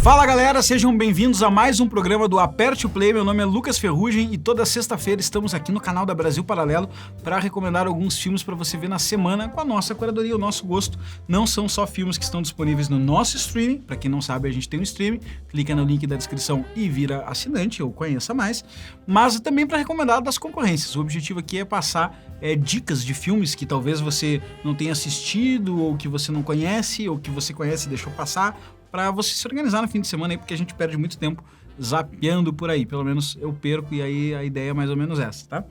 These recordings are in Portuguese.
Fala galera, sejam bem-vindos a mais um programa do Aperte o Play. Meu nome é Lucas Ferrugem e toda sexta-feira estamos aqui no canal da Brasil Paralelo para recomendar alguns filmes para você ver na semana com a nossa curadoria, o nosso gosto. Não são só filmes que estão disponíveis no nosso streaming, para quem não sabe a gente tem um streaming, clica no link da descrição e vira assinante ou conheça mais, mas também para recomendar das concorrências. O objetivo aqui é passar dicas de filmes que talvez você não tenha assistido ou que você não conhece ou que você conhece e deixou passar, para você se organizar no fim de semana aí, porque a gente perde muito tempo zapeando por aí. Pelo menos eu perco e aí a ideia é mais ou menos essa, tá?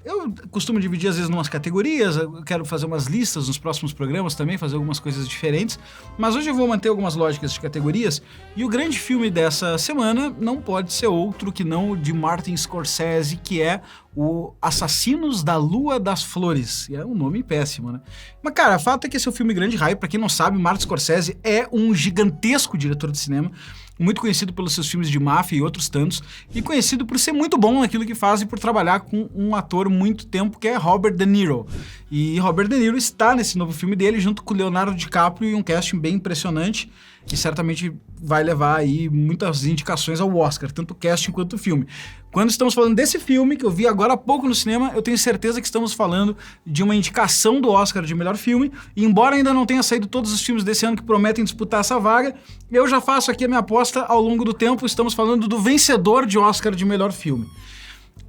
Eu costumo dividir às vezes em umas categorias, eu quero fazer umas listas nos próximos programas também, fazer algumas coisas diferentes, mas hoje eu vou manter algumas lógicas de categorias e o grande filme dessa semana não pode ser outro que não o de Martin Scorsese, que é o Assassinos da Lua das Flores. E é um nome péssimo, né? Mas, cara, o fato é que esse é um filme grande raio. Pra quem não sabe, Martin Scorsese é um gigantesco diretor de cinema, muito conhecido pelos seus filmes de máfia e outros tantos, e conhecido por ser muito bom naquilo que faz e por trabalhar com um ator muito tempo, que é Robert De Niro. E Robert De Niro está nesse novo filme dele, junto com Leonardo DiCaprio, e um casting bem impressionante, que certamente vai levar aí muitas indicações ao Oscar, tanto o casting quanto o filme. Quando estamos falando desse filme, que eu vi agora há pouco no cinema, eu tenho certeza que estamos falando de uma indicação do Oscar de melhor filme, e embora ainda não tenha saído todos os filmes desse ano que prometem disputar essa vaga, eu já faço aqui a minha aposta ao longo do tempo, estamos falando do vencedor de Oscar de melhor filme.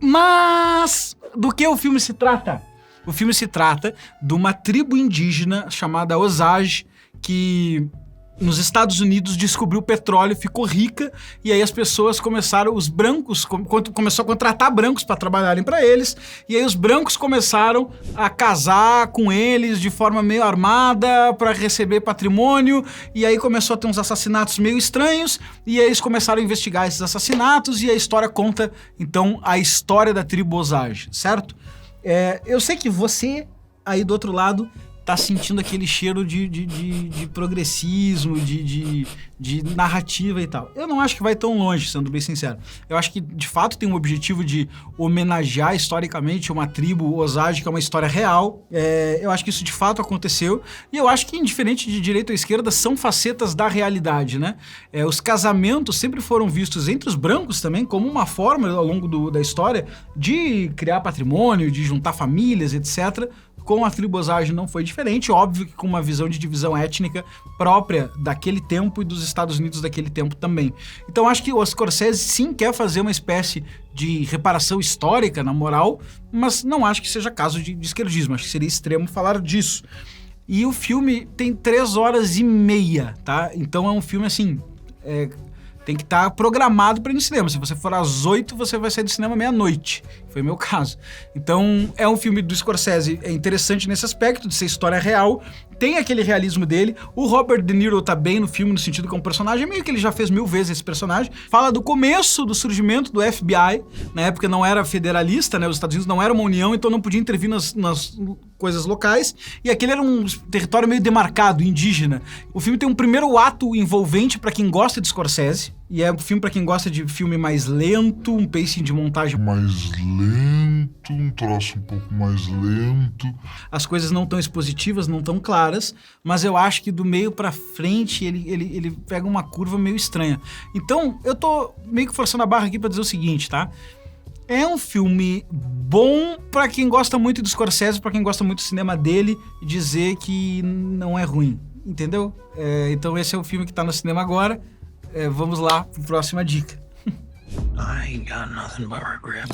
Mas do que o filme se trata? O filme se trata de uma tribo indígena chamada Osage, que nos Estados Unidos descobriu petróleo, ficou rica, e aí as pessoas começaram, os brancos, começou a contratar brancos para trabalharem para eles, e aí os brancos começaram a casar com eles de forma meio armada para receber patrimônio, e aí começou a ter uns assassinatos meio estranhos, e aí eles começaram a investigar esses assassinatos, e a história conta, então, a história da tribo Osage, certo? Eu sei que você, aí do outro lado, tá sentindo aquele cheiro de progressismo, de narrativa e tal. Eu não acho que vai tão longe, sendo bem sincero. Eu acho que, de fato, tem um objetivo de homenagear historicamente uma tribo Osage, que é uma história real. Eu acho que isso, de fato, aconteceu. E eu acho que, indiferente de direita ou esquerda, são facetas da realidade, né? Os casamentos sempre foram vistos entre os brancos também como uma forma, ao longo da história, de criar patrimônio, de juntar famílias, etc., com a tribo Osage não foi diferente, óbvio que com uma visão de divisão étnica própria daquele tempo e dos Estados Unidos daquele tempo também. Então acho que o Scorsese sim quer fazer uma espécie de reparação histórica, na moral, mas não acho que seja caso de esquerdismo, acho que seria extremo falar disso. E o filme tem 3 horas e meia, tá? Então é um filme assim, tem que estar programado para ir no cinema. Se você for às 8, você vai sair do cinema meia-noite. Foi o meu caso. Então, é um filme do Scorsese, é interessante nesse aspecto de ser história real, tem aquele realismo dele. O Robert De Niro tá bem no filme, no sentido que é um personagem, meio que ele já fez 1000 vezes esse personagem. Fala do começo do surgimento do FBI, na época não era federalista, né? Os Estados Unidos não era uma união, então não podia intervir nas coisas locais, e aquele era um território meio demarcado, indígena. O filme tem um primeiro ato envolvente para quem gosta de Scorsese, e é um filme para quem gosta de filme mais lento, um pacing de montagem mais lento, um troço um pouco mais lento. As coisas não tão expositivas, não tão claras, mas eu acho que do meio pra frente ele pega uma curva meio estranha. Então, eu tô meio que forçando a barra aqui pra dizer o seguinte, tá? É um filme bom pra quem gosta muito do Scorsese, pra quem gosta muito do cinema dele, e dizer que não é ruim, entendeu? Então esse é o filme que tá no cinema agora. Vamos lá pra próxima dica. I ain't got nothing but regret.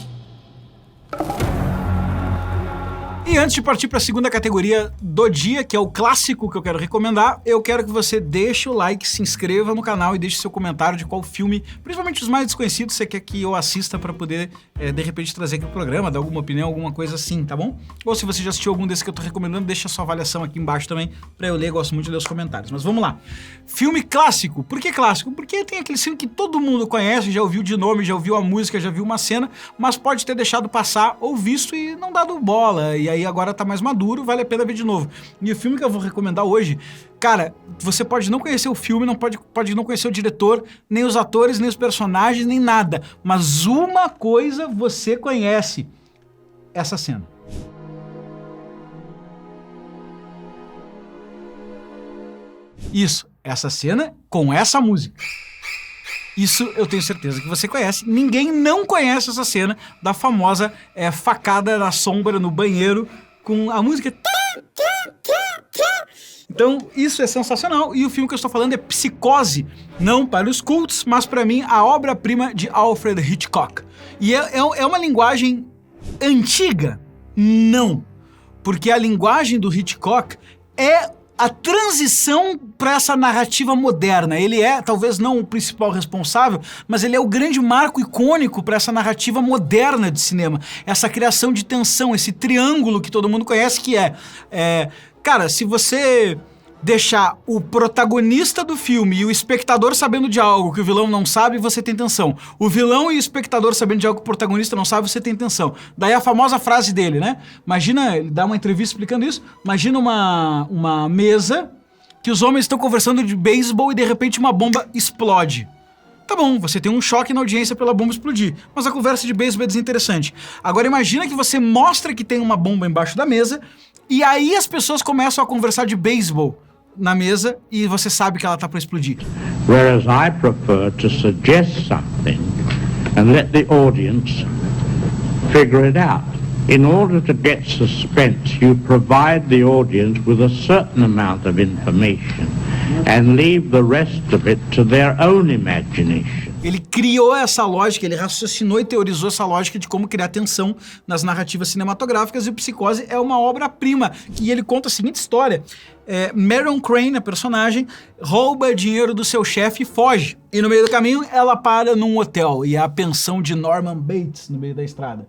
E antes de partir para a segunda categoria do dia, que é o clássico que eu quero recomendar, eu quero que você deixe o like, se inscreva no canal e deixe seu comentário de qual filme, principalmente os mais desconhecidos, você quer que eu assista para poder, de repente, trazer aqui pro programa, dar alguma opinião, alguma coisa assim, tá bom? Ou se você já assistiu algum desses que eu tô recomendando, deixa a sua avaliação aqui embaixo também, para eu ler, gosto muito de ler os comentários. Mas vamos lá. Filme clássico. Por que clássico? Porque tem aquele filme que todo mundo conhece, já ouviu de nome, já ouviu a música, já viu uma cena, mas pode ter deixado passar ou visto e não dado bola, e aí agora tá mais maduro, vale a pena ver de novo. E o filme que eu vou recomendar hoje, cara, você pode não conhecer o filme, pode não conhecer o diretor, nem os atores, nem os personagens, nem nada, mas uma coisa você conhece: essa cena. Isso, essa cena com essa música. Isso eu tenho certeza que você conhece. Ninguém não conhece essa cena da famosa facada na sombra no banheiro com a música... Então, isso é sensacional. E o filme que eu estou falando é Psicose. Não para os cultos, mas para mim, a obra-prima de Alfred Hitchcock. E é uma linguagem antiga? Não. Porque a linguagem do Hitchcock é a transição para essa narrativa moderna. Ele é, talvez não o principal responsável, mas ele é o grande marco icônico para essa narrativa moderna de cinema. Essa criação de tensão, esse triângulo que todo mundo conhece, que cara, se você deixar o protagonista do filme e o espectador sabendo de algo que o vilão não sabe, você tem tensão. O vilão e o espectador sabendo de algo que o protagonista não sabe, você tem tensão. Daí a famosa frase dele, né? Imagina, ele dá uma entrevista explicando isso, imagina uma mesa que os homens estão conversando de beisebol e de repente uma bomba explode. Tá bom, você tem um choque na audiência pela bomba explodir, mas a conversa de beisebol é desinteressante. Agora imagina que você mostra que tem uma bomba embaixo da mesa e aí as pessoas começam a conversar de beisebol na mesa e você sabe que ela tá para explodir. Whereas I prefer to suggest something and let the audience figure it out. In order to get suspense, you provide the audience with a certain amount of information and leave the rest of it to their own imagination. Ele criou essa lógica, ele raciocinou e teorizou essa lógica de como criar tensão nas narrativas cinematográficas, e o Psicose é uma obra-prima, e ele conta a seguinte história. Marion Crane, a personagem, rouba dinheiro do seu chefe e foge. E no meio do caminho, ela para num hotel, e é a pensão de Norman Bates no meio da estrada.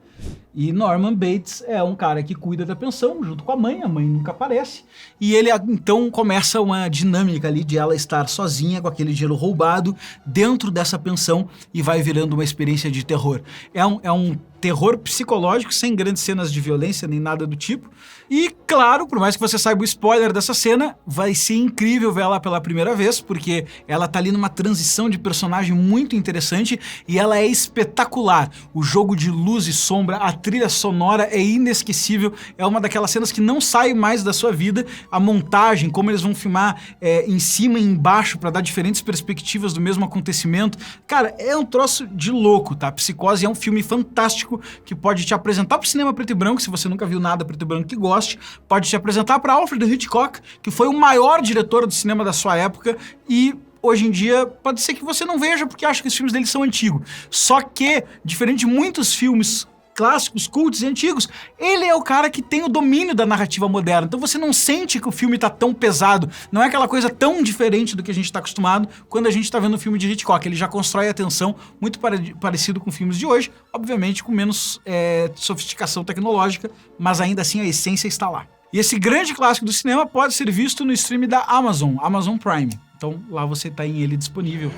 E Norman Bates é um cara que cuida da pensão junto com a mãe nunca aparece. E ele então começa uma dinâmica ali de ela estar sozinha com aquele dinheiro roubado dentro dessa pensão e vai virando uma experiência de terror. É um terror psicológico, sem grandes cenas de violência nem nada do tipo. E claro, por mais que você saiba o spoiler dessa cena, vai ser incrível ver ela pela primeira vez, porque ela tá ali numa transição de personagem muito interessante e ela é espetacular. O jogo de luz e sombra, a trilha sonora é inesquecível, é uma daquelas cenas que não sai mais da sua vida. A montagem, como eles vão filmar em cima e embaixo para dar diferentes perspectivas do mesmo acontecimento. Cara, é um troço de louco, tá? Psicose é um filme fantástico que pode te apresentar pro cinema preto e branco, se você nunca viu nada preto e branco que goste, pode te apresentar para Alfred Hitchcock, que foi o maior diretor do cinema da sua época, e hoje em dia pode ser que você não veja porque acha que os filmes dele são antigos. Só que, diferente de muitos filmes clássicos, cultos e antigos, ele é o cara que tem o domínio da narrativa moderna. Então você não sente que o filme tá tão pesado, não é aquela coisa tão diferente do que a gente tá acostumado quando a gente tá vendo um filme de Hitchcock. Ele já constrói a tensão muito parecido com filmes de hoje, obviamente com menos sofisticação tecnológica, mas ainda assim a essência está lá. E esse grande clássico do cinema pode ser visto no stream da Amazon Prime. Então lá você tá em ele disponível.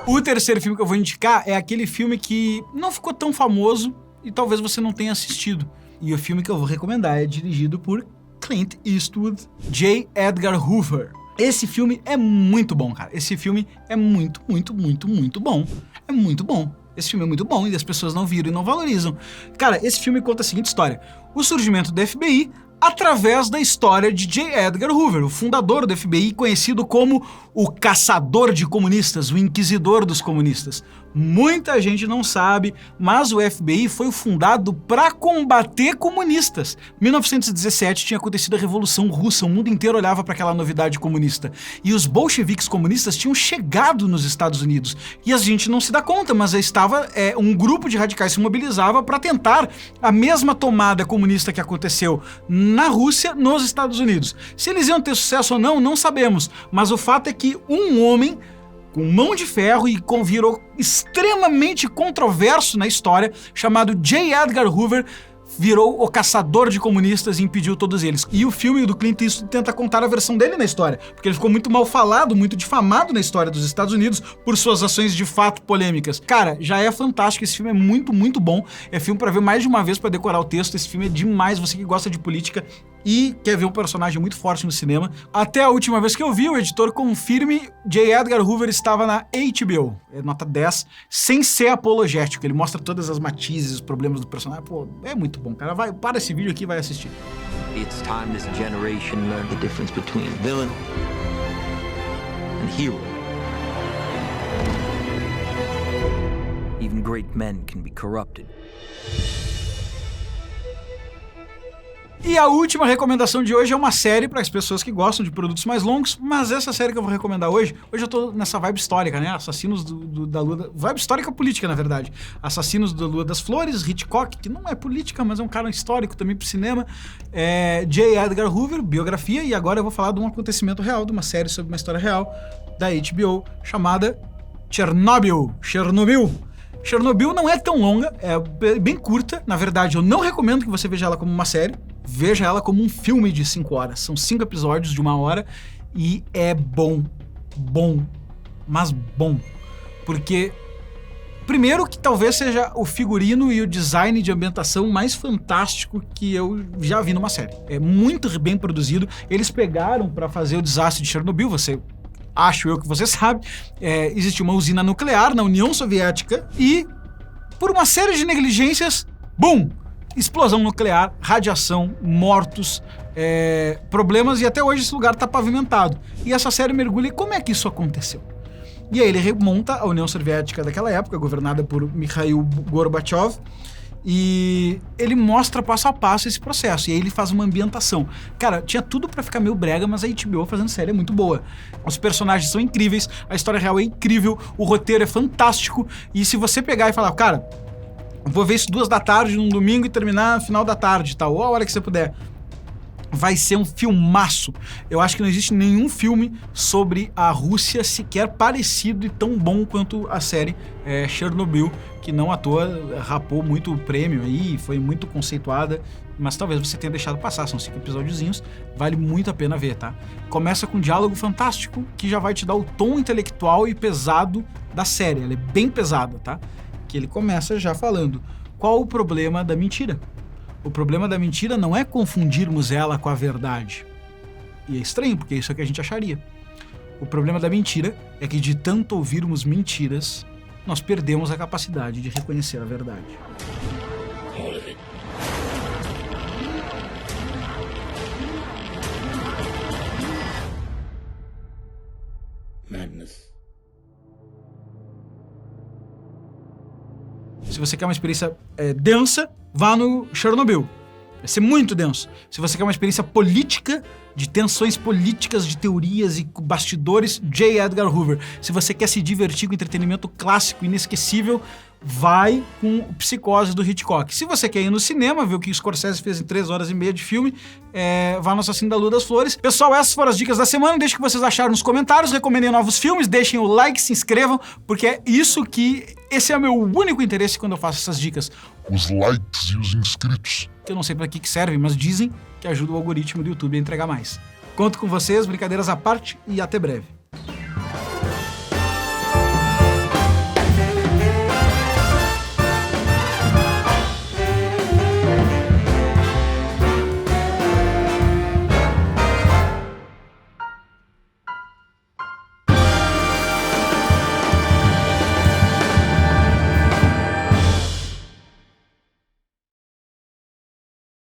O terceiro filme que eu vou indicar é aquele filme que não ficou tão famoso e talvez você não tenha assistido. E o filme que eu vou recomendar é dirigido por Clint Eastwood, J. Edgar Hoover. Esse filme é muito bom, cara. Esse filme é muito bom. É muito bom. Esse filme é muito bom e as pessoas não viram e não valorizam. Cara, esse filme conta a seguinte história. O surgimento do FBI através da história de J. Edgar Hoover, o fundador do FBI, conhecido como o caçador de comunistas, o inquisidor dos comunistas. Muita gente não sabe, mas o FBI foi fundado para combater comunistas. Em 1917 tinha acontecido a Revolução Russa, o mundo inteiro olhava para aquela novidade comunista. E os bolcheviques comunistas tinham chegado nos Estados Unidos. E a gente não se dá conta, mas estava um grupo de radicais se mobilizava para tentar a mesma tomada comunista que aconteceu na Rússia, nos Estados Unidos. Se eles iam ter sucesso ou não, não sabemos. Mas o fato é que um homem com mão de ferro e virou extremamente controverso na história, chamado J. Edgar Hoover, virou o caçador de comunistas e impediu todos eles. E o filme do Clint Eastwood tenta contar a versão dele na história, porque ele ficou muito mal falado, muito difamado na história dos Estados Unidos por suas ações de fato polêmicas. Cara, já é fantástico, esse filme é muito bom. É filme pra ver mais de uma vez pra decorar o texto. Esse filme é demais, você que gosta de política e quer ver um personagem muito forte no cinema. Até a última vez que eu vi, o editor confirme, J. Edgar Hoover estava na HBO, nota 10, sem ser apologético. Ele mostra todas as matizes, os problemas do personagem. Pô, é muito bom, cara. Para esse vídeo aqui e vai assistir. It's time this generation learned the difference between villain and hero. Even great men can be corrupted. E a última recomendação de hoje é uma série para as pessoas que gostam de produtos mais longos, mas essa série que eu vou recomendar hoje eu tô nessa vibe histórica, né? Assassinos da Lua... Vibe histórica política, na verdade. Assassinos da Lua das Flores, Hitchcock, que não é política, mas é um cara histórico também pro cinema. J. Edgar Hoover, biografia, e agora eu vou falar de um acontecimento real, de uma série sobre uma história real da HBO, chamada Chernobyl. Chernobyl não é tão longa, é bem curta. Na verdade, eu não recomendo que você veja ela como uma série. Veja ela como um filme de 5 horas. São 5 episódios de 1 hora e é bom. Mas bom. Porque, primeiro, que talvez seja o figurino e o design de ambientação mais fantástico que eu já vi numa série. É muito bem produzido. Eles pegaram para fazer o desastre de Chernobyl, acho eu que você sabe, existe uma usina nuclear na União Soviética e, por uma série de negligências, bum! Explosão nuclear, radiação, mortos, problemas, e até hoje esse lugar está pavimentado. E essa série mergulha em como é que isso aconteceu. E aí ele remonta a União Soviética daquela época, governada por Mikhail Gorbachev, e ele mostra passo a passo esse processo, e aí ele faz uma ambientação. Cara, tinha tudo pra ficar meio brega, mas a HBO fazendo série é muito boa. Os personagens são incríveis, a história real é incrível, o roteiro é fantástico, e se você pegar e falar, cara, vou ver isso 2 da tarde num domingo e terminar no final da tarde, tá? Ou a hora que você puder, vai ser um filmaço. Eu acho que não existe nenhum filme sobre a Rússia sequer parecido e tão bom quanto a série Chernobyl, que não à toa rapou muito prêmio aí, foi muito conceituada, mas talvez você tenha deixado passar, são 5 episódiozinhos, vale muito a pena ver, tá? Começa com um diálogo fantástico que já vai te dar o tom intelectual e pesado da série, ela é bem pesada, tá? Que ele começa já falando, qual o problema da mentira? O problema da mentira não é confundirmos ela com a verdade. E é estranho, porque é isso que a gente acharia. O problema da mentira é que de tanto ouvirmos mentiras, nós perdemos a capacidade de reconhecer a verdade. Madness. Se você quer uma experiência densa, vá no Chernobyl. Vai ser muito denso. Se você quer uma experiência política, de tensões políticas, de teorias e bastidores, J. Edgar Hoover. Se você quer se divertir com entretenimento clássico, inesquecível, vai com o Psicose do Hitchcock. Se você quer ir no cinema, ver o que o Scorsese fez em 3 horas e meia de filme, vá no Assassino da Lua das Flores. Pessoal, essas foram as dicas da semana. Deixem o que vocês acharam nos comentários, recomendem novos filmes, deixem o like, se inscrevam, porque é isso que... Esse é o meu único interesse quando eu faço essas dicas. Os likes e os inscritos. Que eu não sei pra que servem, mas dizem que ajuda o algoritmo do YouTube a entregar mais. Conto com vocês, brincadeiras à parte, e até breve.